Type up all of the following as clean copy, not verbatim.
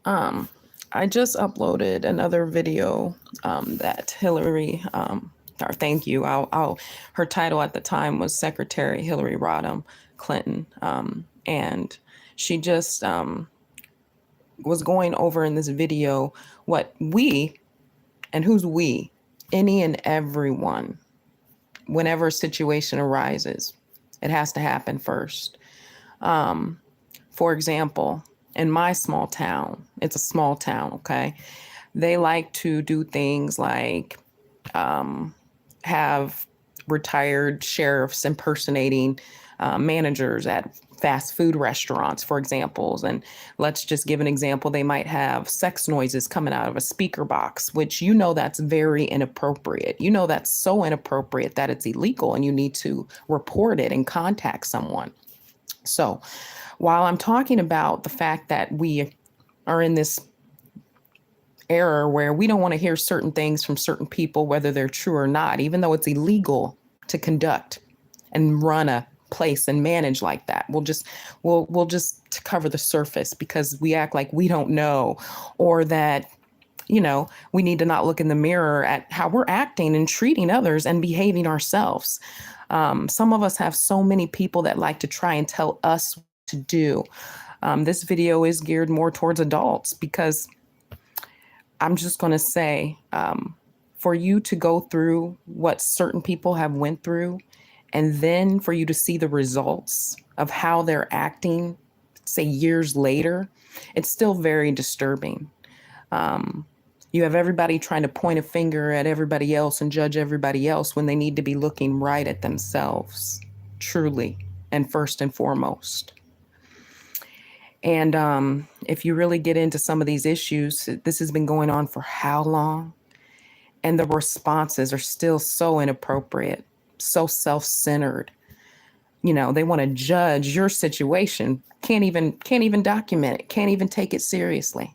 Um, I just uploaded another video that Hillary, or thank you. Her title at the time was Secretary Hillary Rodham Clinton, and she just was going over in this video what we, and who's we, any and everyone, whenever a situation arises, it has to happen first. For example, in my small town, it's a small town, okay? They like to do things like have retired sheriffs impersonating managers at fast food restaurants, for examples. And let's just give an example. They might have sex noises coming out of a speaker box, which that's very inappropriate. That's so inappropriate that it's illegal and you need to report it and contact someone. So while I'm talking about the fact that we are in this era where we don't want to hear certain things from certain people, whether they're true or not, even though it's illegal to conduct and run a place and manage like that. We'll just cover the surface because we act like we don't know, or that we need to not look in the mirror at how we're acting and treating others and behaving ourselves. Some of us have so many people that like to try and tell us what to do. This video is geared more towards adults because I'm just going to say, for you to go through what certain people have went through, and then for you to see the results of how they're acting, say years later, it's still very disturbing. You have everybody trying to point a finger at everybody else and judge everybody else when they need to be looking right at themselves, truly, and first and foremost. And if you really get into some of these issues, this has been going on for how long? And the responses are still so inappropriate, so self-centered. They want to judge your situation, can't even document it, can't even take it seriously.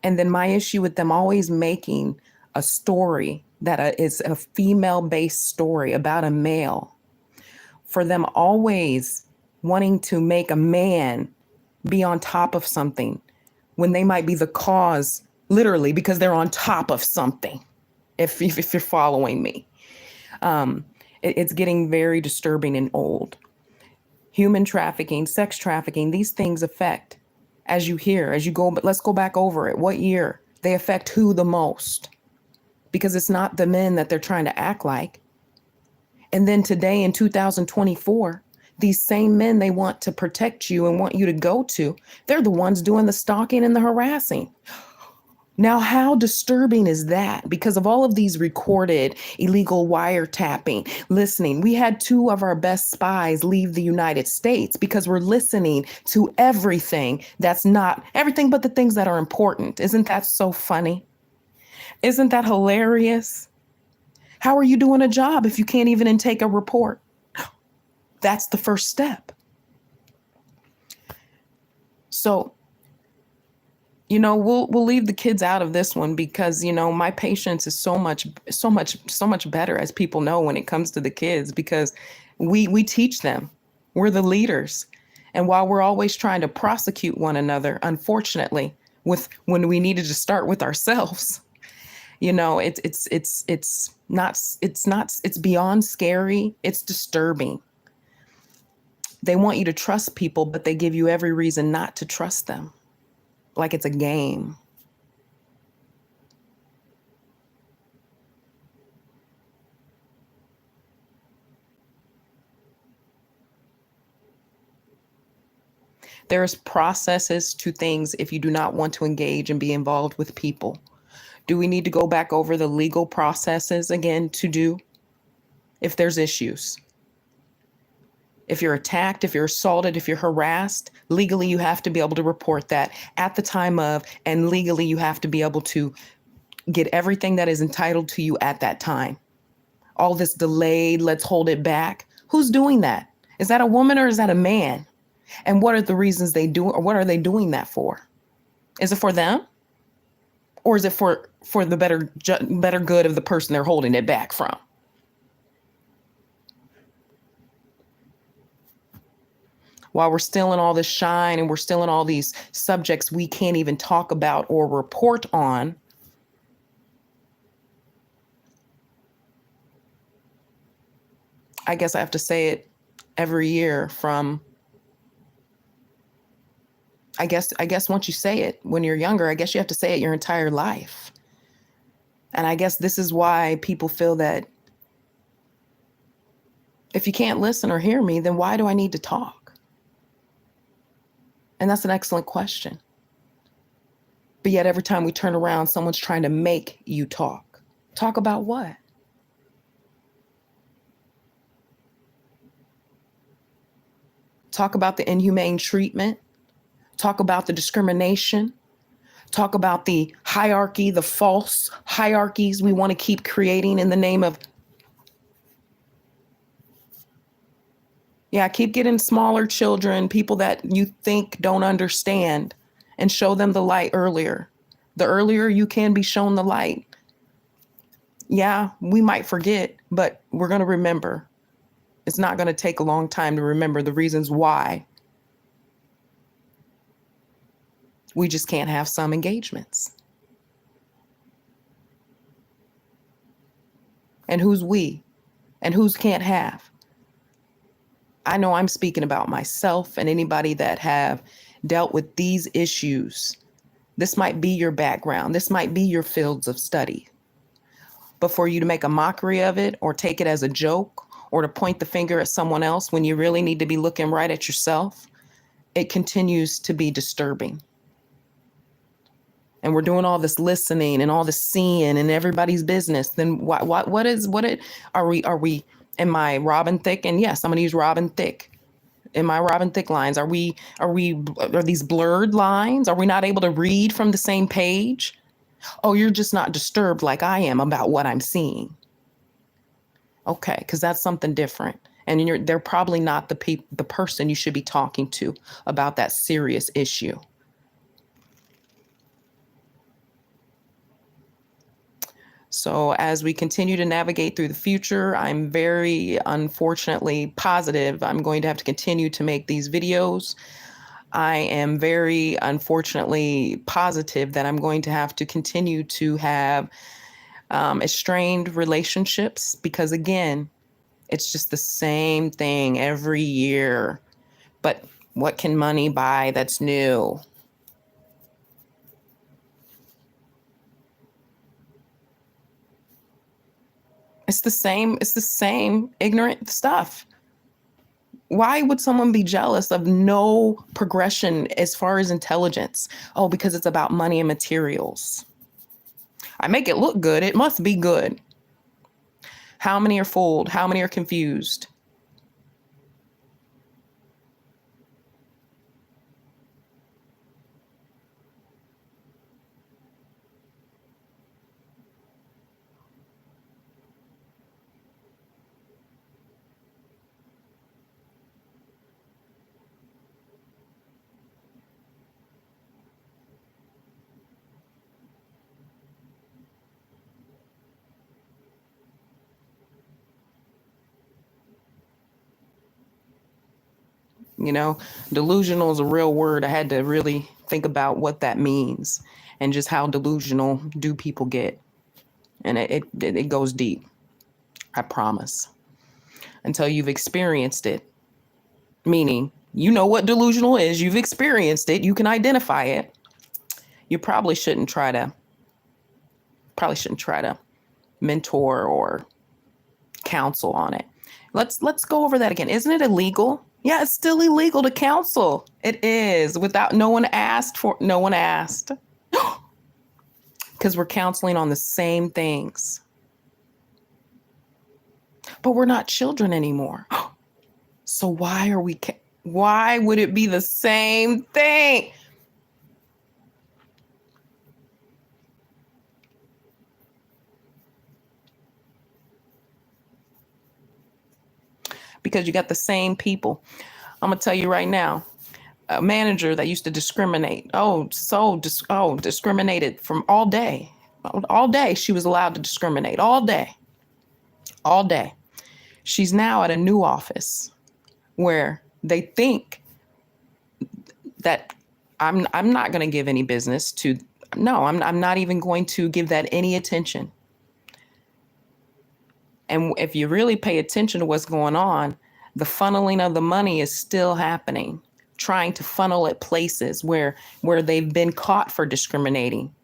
And then my issue with them always making a story that is a female-based story about a male, for them always wanting to make a man be on top of something when they might be the cause, literally, because they're on top of something, if you're following me. It's getting very disturbing and old. Human trafficking, sex trafficking, these things affect, as you go, but let's go back over it. What year? They affect who the most? Because it's not the men that they're trying to act like. And then today in 2024, these same men they want to protect you and want you to go to, they're the ones doing the stalking and the harassing. Now, how disturbing is that? Because of all of these recorded illegal wiretapping, listening, we had 2 of our best spies leave the United States because we're listening to everything that's not everything but the things that are important. Isn't that so funny? Isn't that hilarious? How are you doing a job if you can't even intake a report? That's the first step. So, we'll leave the kids out of this one because, my patience is so much better, as people know, when it comes to the kids, because we teach them. We're the leaders. And while we're always trying to prosecute one another, unfortunately, when we needed to start with ourselves, it's beyond scary. It's disturbing. They want you to trust people, but they give you every reason not to trust them. Like it's a game. There's processes to things if you do not want to engage and be involved with people. Do we need to go back over the legal processes again to do if there's issues? If you're attacked, if you're assaulted, if you're harassed, legally you have to be able to report that at the time of, and legally you have to be able to get everything that is entitled to you at that time. All this delayed, let's hold it back. Who's doing that? Is that a woman or is that a man? And what are the reasons they do, or what are they doing that for? Is it for them? Or is it for the better good of the person they're holding it back from? while we're still in all this shine and we're still in all these subjects we can't even talk about or report on, I guess I have to say it every year from, I guess once you say it when you're younger, I guess you have to say it your entire life. And I guess this is why people feel that if you can't listen or hear me, then why do I need to talk? And that's an excellent question. But yet every time we turn around, someone's trying to make you talk. Talk about what? Talk about the inhumane treatment. Talk about the discrimination. Talk about the hierarchy, the false hierarchies we want to keep creating in the name of, yeah, keep getting smaller children, people that you think don't understand, and show them the light earlier. The earlier you can be shown the light, yeah, we might forget, but we're going to remember. It's not going to take a long time to remember the reasons why we just can't have some engagements. And who's we? And who's can't have? I know I'm speaking about myself and anybody that have dealt with these issues. This might be your background. This might be your fields of study. But for you to make a mockery of it or take it as a joke or to point the finger at someone else when you really need to be looking right at yourself, it continues to be disturbing. And we're doing all this listening and all this seeing in everybody's business. Then are we, am I Robin Thicke? And yes, I'm going to use Robin Thicke. In my Robin Thicke lines, are these blurred lines? Are we not able to read from the same page? Oh, you're just not disturbed like I am about what I'm seeing. Okay, because that's something different. And they're probably not the person you should be talking to about that serious issue. So as we continue to navigate through the future, I'm very unfortunately positive I'm going to have to continue to make these videos. I am very unfortunately positive that I'm going to have to continue to have strained relationships because, again, it's just the same thing every year. But what can money buy that's new? It's the same ignorant stuff. Why would someone be jealous of no progression as far as intelligence? Oh, because it's about money and materials. I make it look good. It must be good. How many are fooled? How many are confused? You know, delusional is a real word. I had to really think about what that means and just how delusional do people get. And it goes deep. I promise. Until you've experienced it. Meaning, you know what delusional is, you've experienced it, you can identify it. You probably shouldn't try to mentor or counsel on it. Let's go over that again. Isn't it illegal? Yeah, it's still illegal to counsel. It is without no one asked. Because we're counseling on the same things. But we're not children anymore. So why would it be the same thing? Because you got the same people. I'm going to tell you right now, a manager that used to discriminate. Discriminated from all day. All day she was allowed to discriminate. All day. All day. She's now at a new office where they think that I'm not going to give any business to. No, I'm not even going to give that any attention. And if you really pay attention to what's going on, the funneling of the money is still happening, trying to funnel it places where they've been caught for discriminating.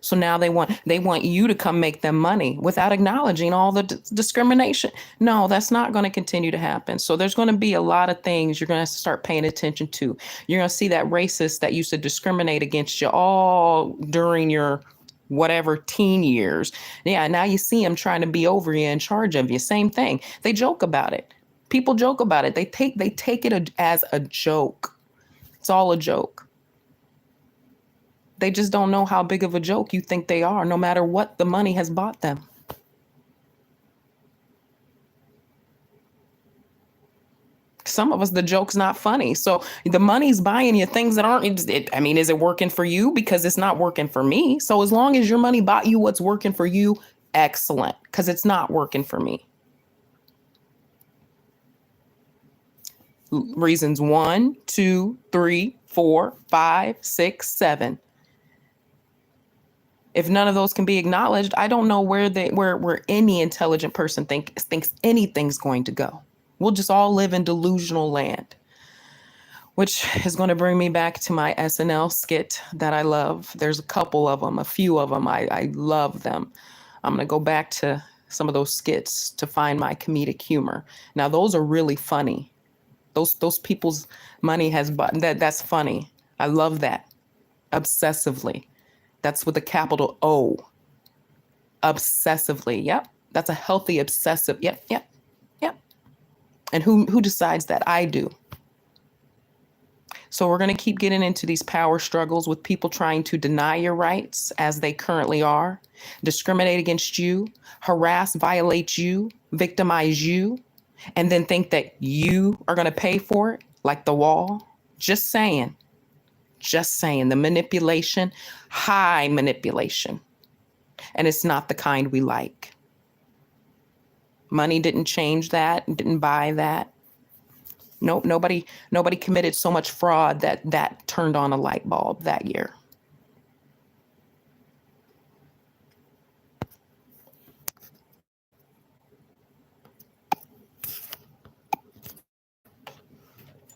So now they want you to come make them money without acknowledging all the discrimination. No, that's not going to continue to happen. So there's going to be a lot of things you're going to start paying attention to. You're going to see that racist that used to discriminate against you all during your whatever teen years. Yeah, now you see them trying to be over you, in charge of you. Same thing. They joke about it. People joke about it. They take it as a joke. It's all a joke. They just don't know how big of a joke you think they are, no matter what the money has bought them. Some of us, the joke's not funny. So the money's buying you things that aren't, I mean, is it working for you? Because it's not working for me. So as long as your money bought you what's working for you, excellent, because it's not working for me. Reasons 1, 2, 3, 4, 5, 6, 7. If none of those can be acknowledged, I don't know where any intelligent person thinks anything's going to go. We'll just all live in delusional land, which is going to bring me back to my SNL skit that I love. There's a couple of them, a few of them. I love them. I'm going to go back to some of those skits to find my comedic humor. Now, those are really funny. Those people's money has bought that's funny. I love that. Obsessively. That's with a capital O. Obsessively. Yep. That's a healthy obsessive. Yep. Yep. Yep. And who decides that? I do. So we're going to keep getting into these power struggles with people trying to deny your rights as they currently are, discriminate against you, harass, violate you, victimize you, and then think that you are going to pay for it, like the wall. Just saying. Just saying. The manipulation, high manipulation. And it's not the kind we like. Money didn't change that, didn't buy that. Nope, nobody committed so much fraud that turned on a light bulb that year.